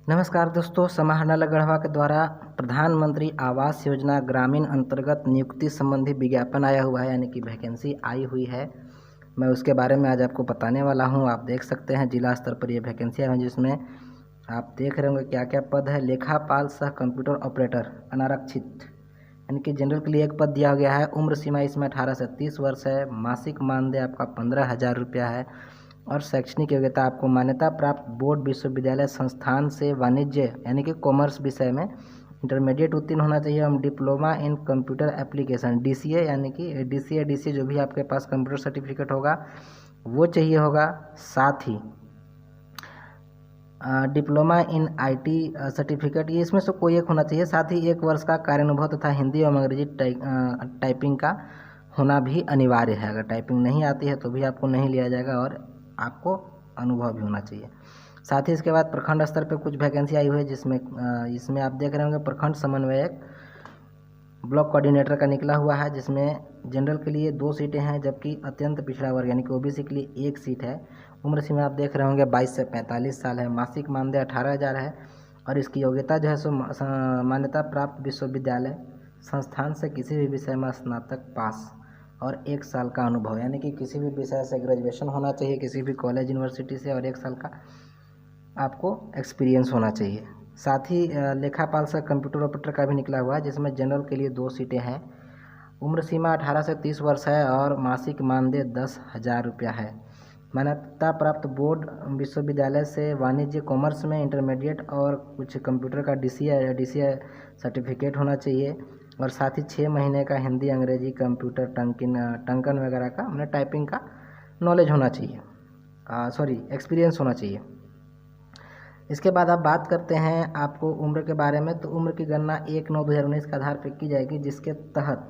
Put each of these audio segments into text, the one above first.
नमस्कार दोस्तों, समाहरणालय गढ़वा के द्वारा प्रधानमंत्री आवास योजना ग्रामीण अंतर्गत नियुक्ति संबंधी विज्ञापन आया हुआ है, यानी कि वैकेंसी आई हुई है। मैं उसके बारे में आज आपको बताने वाला हूं। आप देख सकते हैं जिला स्तर पर ये वैकेंसी है, जिसमें आप देख रहे होंगे क्या क्या पद है। लेखापाल सह कंप्यूटर ऑपरेटर अनारक्षित, यानी कि जनरल के लिए एक पद दिया गया है। उम्र सीमा इसमें 18 से 30 वर्ष है। मासिक मानदेय आपका 15,000 रुपया है। और शैक्षणिक योग्यता आपको मान्यता प्राप्त बोर्ड विश्वविद्यालय संस्थान से वाणिज्य यानी कि कॉमर्स विषय में इंटरमीडिएट उत्तीर्ण होना चाहिए। हम diploma in computer application DCA यानी कि DCA जो भी आपके पास कंप्यूटर सर्टिफिकेट होगा वो चाहिए होगा। साथ ही डिप्लोमा इन IT सर्टिफिकेट, ये इसमें से कोई एक होना चाहिए। साथ ही 1 वर्ष का कार्यानुभव तथा हिंदी और अंग्रेजी टाइपिंग का होना भी अनिवार्य है। अगर टाइपिंग नहीं आती है तो भी आपको नहीं लिया जाएगा और आपको अनुभव भी होना चाहिए। साथ ही इसके बाद प्रखंड स्तर पे कुछ वैकेंसी आई हुई है, जिसमें इसमें आप देख रहे होंगे प्रखंड समन्वयक ब्लॉक कोऑर्डिनेटर का निकला हुआ है, जिसमें जनरल के लिए 2 सीटें हैं, जबकि अत्यंत पिछड़ा वर्ग यानी कि OBC के लिए 1 सीट है। उम्र सीमा आप देख रहे होंगे 22 से 45 साल है। मासिक मानदेय 18,000 है। और इसकी योग्यता जो है सो मान्यता प्राप्त विश्वविद्यालय संस्थान से किसी भी विषय में स्नातक पास और 1 साल का अनुभव, यानी कि किसी भी विषय से ग्रेजुएशन होना चाहिए, किसी भी कॉलेज यूनिवर्सिटी से, और 1 साल का आपको एक्सपीरियंस होना चाहिए। साथ ही लेखापाल से कंप्यूटर ऑपरेटर का भी निकला हुआ है, जिसमें जनरल के लिए 2 सीटें हैं। उम्र सीमा 18 से 30 वर्ष है और मासिक मानदेय 10,000 रुपया है। मान्यता प्राप्त बोर्ड विश्वविद्यालय से वाणिज्य कॉमर्स में इंटरमीडिएट और कुछ कंप्यूटर का DCA सर्टिफिकेट होना चाहिए। और साथ ही 6 महीने का हिंदी अंग्रेजी कंप्यूटर टंकन वगैरह का मतलब टाइपिंग का नॉलेज होना चाहिए, एक्सपीरियंस होना चाहिए। इसके बाद आप बात करते हैं आपको उम्र के बारे में। तो उम्र की गणना 1/9/2019 के आधार पर की जाएगी, जिसके तहत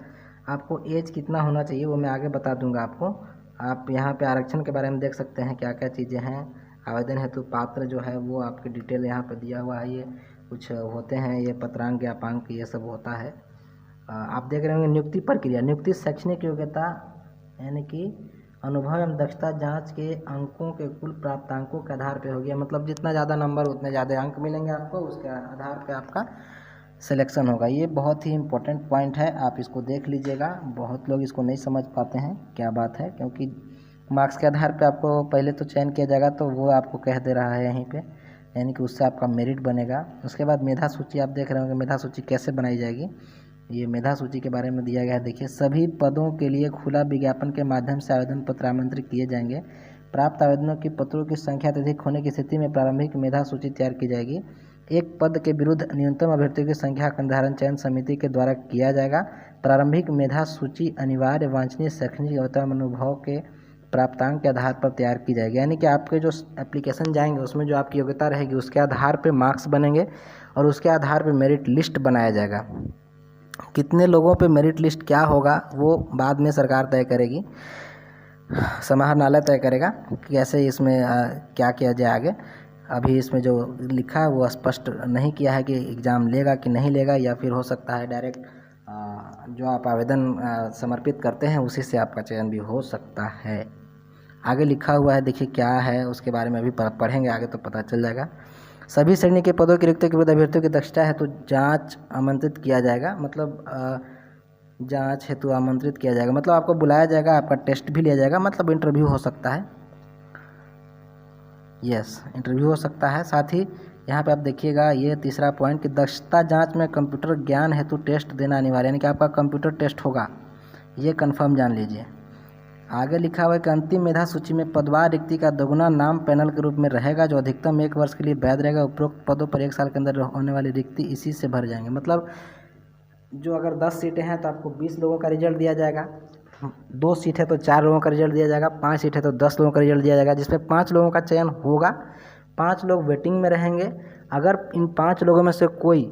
आपको एज कितना होना चाहिए वो मैं आगे बता दूंगा आपको। आप यहाँ पे आरक्षण के बारे में देख सकते हैं क्या क्या चीज़ें हैं। आवेदन हेतु पात्र जो है वो आपकी डिटेल यहाँ पे दिया हुआ है। ये कुछ होते हैं, ये पत्रांक ज्ञापांक ये सब होता है। आप देख रहे होंगे नियुक्ति प्रक्रिया। नियुक्ति शैक्षणिक योग्यता यानी कि अनुभव एवं दक्षता जांच के अंकों के कुल प्राप्तांकों के आधार पे हो गया। मतलब जितना ज़्यादा नंबर उतने ज़्यादा अंक मिलेंगे आपको, उसके आधार पे आपका सिलेक्शन होगा। ये बहुत ही इम्पोर्टेंट पॉइंट है, आप इसको देख लीजिएगा। बहुत लोग इसको नहीं समझ पाते हैं क्या बात है, क्योंकि मार्क्स के आधार पे आपको पहले तो चयन किया जाएगा, तो वो आपको कह दे रहा है यहीं पे, यानी कि उससे आपका मेरिट बनेगा। उसके बाद मेधा सूची आप देख रहे होंगे। मेधा सूची कैसे बनाई जाएगी, ये मेधा सूची के बारे में दिया गया है। देखिए, सभी पदों के लिए खुला विज्ञापन के माध्यम से आवेदन पत्र आमंत्रित किए जाएंगे। प्राप्त आवेदनों की पत्रों की संख्या अत्यधिक होने की स्थिति में प्रारंभिक मेधा सूची तैयार की जाएगी। एक पद के विरुद्ध न्यूनतम अभ्यर्थियों की संख्या का निर्धारण चयन समिति के द्वारा किया जाएगा। प्रारंभिक मेधा सूची अनिवार्य वांछनीय शैक्षणिक योग्यता अनुभव के प्राप्तांक के आधार पर तैयार की जाएगी। यानी कि आपके जो एप्लीकेशन जाएंगे उसमें जो आपकी योग्यता रहेगी उसके आधार पर मार्क्स बनेंगे और उसके आधार पर मेरिट लिस्ट बनाया जाएगा। कितने लोगों पे मेरिट लिस्ट क्या होगा वो बाद में सरकार तय करेगी, समाहरणालय तय करेगा कैसे इसमें क्या किया जाए आगे। अभी इसमें जो लिखा है वो स्पष्ट नहीं किया है कि एग्ज़ाम लेगा कि नहीं लेगा, या फिर हो सकता है डायरेक्ट जो आप आवेदन समर्पित करते हैं उसी से आपका चयन भी हो सकता है। आगे लिखा हुआ है, देखिए क्या है उसके बारे में अभी पढ़ेंगे आगे तो पता चल जाएगा। सभी श्रेणी के पदों की रिक्तियों के विरुद्ध अभ्यर्थियों की दक्षता हेतु जांच आमंत्रित किया जाएगा। मतलब जांच हेतु आमंत्रित किया जाएगा, मतलब आपको बुलाया जाएगा, आपका टेस्ट भी लिया जाएगा, मतलब इंटरव्यू हो सकता है। यस, इंटरव्यू हो सकता है। साथ ही यहाँ पे आप देखिएगा ये तीसरा पॉइंट कि दक्षता जांच में कंप्यूटर ज्ञान हेतु टेस्ट देना अनिवार्य, यानी कि आपका कंप्यूटर टेस्ट होगा, ये कन्फर्म जान लीजिए। आगे लिखा हुआ है कि अंतिम मेधा सूची में पदवार रिक्ति का दोगुना नाम पैनल के रूप में रहेगा, जो अधिकतम 1 वर्ष के लिए वैध रहेगा। उपरोक्त पदों पर 1 साल के अंदर होने वाली रिक्ति इसी से भर जाएंगे। मतलब जो अगर 10 सीटें हैं तो आपको 20 लोगों का रिजल्ट दिया जाएगा, 2 सीट है तो 4 लोगों का रिजल्ट दिया जाएगा, 5 सीट है तो 10 लोगों का रिजल्ट दिया जाएगा, जिसमें 5 लोगों का चयन होगा। 5 लोग वेटिंग में रहेंगे। अगर इन 5 लोगों में से कोई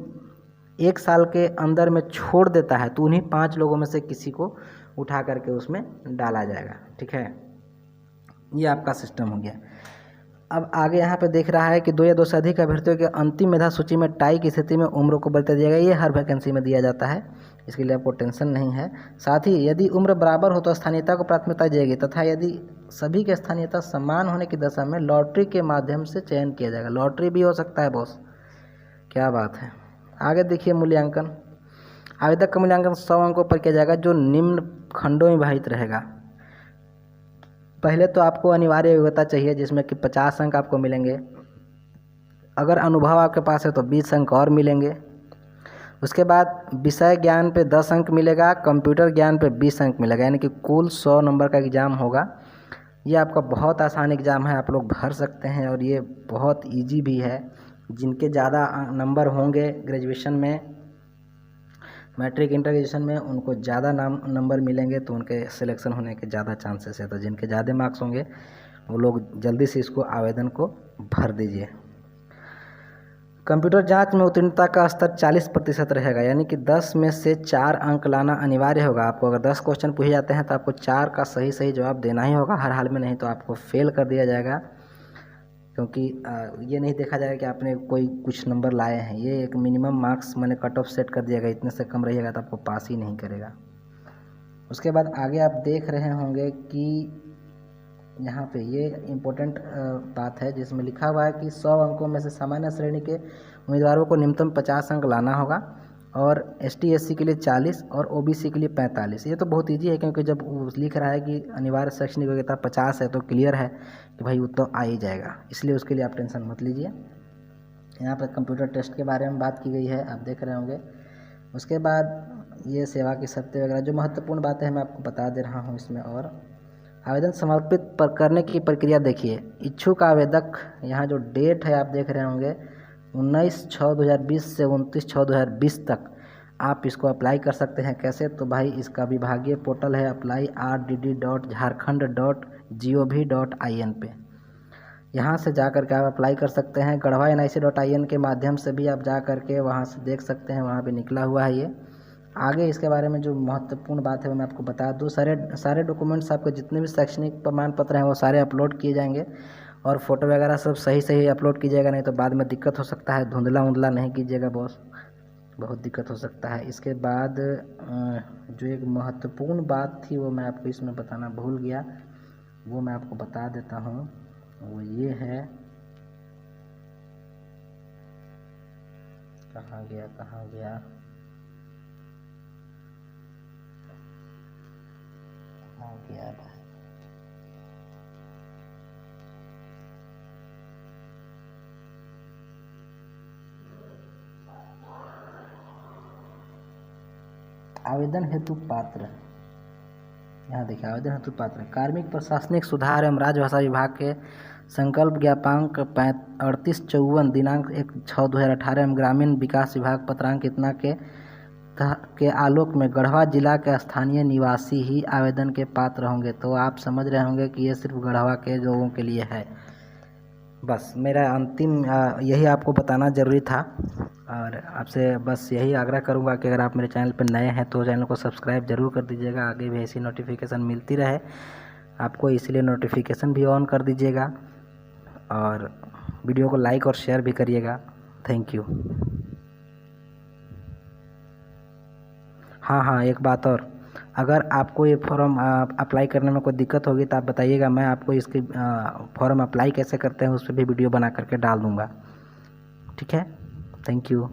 1 साल के अंदर में छोड़ देता है तो उन्हीं 5 लोगों में से किसी को उठा करके उसमें डाला जाएगा। ठीक है, ये आपका सिस्टम हो गया। अब आगे यहाँ पे देख रहा है कि 2 या 2 से अधिक अभ्यर्थियों के अंतिम मेधा सूची में टाई की स्थिति में उम्र को बढ़ते दिया गया। ये हर वैकेंसी में दिया जाता है, इसके लिए आपको टेंशन नहीं है। साथ ही यदि उम्र बराबर हो तो स्थानीयता को प्राथमिकता दी जाएगी, तथा यदि सभी की स्थानीयता समान होने की दशा में लॉटरी के माध्यम से चयन किया जाएगा। लॉटरी भी हो सकता है बॉस, क्या बात है। आगे देखिए मूल्यांकन। आवेदक का मूल्यांकन 100 अंकों पर किया जाएगा जो निम्न खंडों में विभाजित रहेगा। पहले तो आपको अनिवार्य योग्यता चाहिए जिसमें कि 50 अंक आपको मिलेंगे। अगर अनुभव आपके पास है तो 20 अंक और मिलेंगे। उसके बाद विषय ज्ञान पे 10 अंक मिलेगा, कंप्यूटर ज्ञान पे 20 अंक मिलेगा, यानी कि कुल 100 नंबर का एग्ज़ाम होगा। ये आपका बहुत आसान एग्ज़ाम है, आप लोग भर सकते हैं और ये बहुत इजी भी है। जिनके ज़्यादा नंबर होंगे ग्रेजुएशन में, मैट्रिक इंटर ग्रेजुएशन में, उनको ज़्यादा नंबर मिलेंगे तो उनके सिलेक्शन होने के ज़्यादा चांसेस है। तो जिनके ज़्यादा मार्क्स होंगे वो लोग जल्दी से इसको आवेदन को भर दीजिए। कंप्यूटर जांच में उत्तीर्णता का स्तर 40% रहेगा, यानी कि 10 में से 4 अंक लाना अनिवार्य होगा आपको। अगर 10 क्वेश्चन पूछे जाते हैं तो आपको 4 का सही जवाब देना ही होगा हर हाल में, नहीं तो आपको फेल कर दिया जाएगा। क्योंकि ये नहीं देखा जाएगा कि आपने कोई कुछ नंबर लाए हैं, ये एक मिनिमम मार्क्स मैंने कट ऑफ सेट कर दिया गया, इतने से कम रहिएगा तो आपको पास ही नहीं करेगा। उसके बाद आगे आप देख रहे होंगे कि यहाँ पे ये इम्पोर्टेंट बात है जिसमें लिखा हुआ है कि 100 अंकों में से सामान्य श्रेणी के उम्मीदवारों को न्यूनतम 50 अंक लाना होगा और ST SC के लिए 40 और OBC के लिए 45। ये तो बहुत ईजी है क्योंकि जब लिख रहा है कि अनिवार्य शैक्षणिक योग्यता 50 है तो क्लियर है कि भाई वो तो आ ही जाएगा, इसलिए उसके लिए आप टेंशन मत लीजिए। यहाँ पर कंप्यूटर टेस्ट के बारे में बात की गई है, आप देख रहे होंगे। उसके बाद ये सेवा की शर्तें वगैरह जो महत्वपूर्ण बातें हैं मैं आपको बता दे रहा हूँ इसमें। और आवेदन समर्पित करने की प्रक्रिया देखिए। इच्छुक आवेदक, यहाँ जो डेट है आप देख रहे होंगे 19/6/2020 से 29/6/2020 तक आप इसको अप्लाई कर सकते हैं। कैसे? तो भाई इसका विभागीय पोर्टल है apply.rdd.jharkhand.gov.in पे, यहाँ से जा कर के आप अप्लाई कर सकते हैं। गढ़वा nic.in के माध्यम से भी आप जा कर के वहाँ से देख सकते हैं, वहाँ पे निकला हुआ है ये। आगे इसके बारे में जो महत्वपूर्ण बात है वो मैं आपको बता दूँ। सारे डॉक्यूमेंट्स आपके जितने भी शैक्षणिक प्रमाण पत्र हैं वो सारे अपलोड किए जाएंगे और फ़ोटो वगैरह सब सही अपलोड कीजिएगा, नहीं तो बाद में दिक्कत हो सकता है। धुंधला नहीं कीजिएगा बॉस, बहुत दिक्कत हो सकता है। इसके बाद जो एक महत्वपूर्ण बात थी वो मैं आपको इसमें बताना भूल गया, वो मैं आपको बता देता हूँ। वो ये है, कहाँ गया आवेदन हेतु पात्र। यहाँ देखिए आवेदन हेतु पात्र कार्मिक प्रशासनिक सुधार एवं राजभाषा विभाग के संकल्प ज्ञापांक 3854 दिनांक 1/6/2018 एवं ग्रामीण विकास विभाग पत्रांक इतना के आलोक में गढ़वा जिला के स्थानीय निवासी ही आवेदन के पात्र होंगे। तो आप समझ रहे होंगे कि ये सिर्फ गढ़वा के लोगों के लिए है। बस मेरा अंतिम यही आपको बताना ज़रूरी था और आपसे बस यही आग्रह करूंगा कि अगर आप मेरे चैनल पर नए हैं तो चैनल को सब्सक्राइब ज़रूर कर दीजिएगा। आगे भी ऐसी नोटिफिकेशन मिलती रहे आपको, इसलिए नोटिफिकेशन भी ऑन कर दीजिएगा और वीडियो को लाइक और शेयर भी करिएगा। Thank you. हाँ, एक बात और, अगर आपको ये फॉर्म अप्लाई करने में कोई दिक्कत होगी तो आप बताइएगा, मैं आपको इसकी फॉर्म अप्लाई कैसे करते हैं उस पर भी वीडियो बना करके डाल दूँगा। ठीक है, थैंक यू।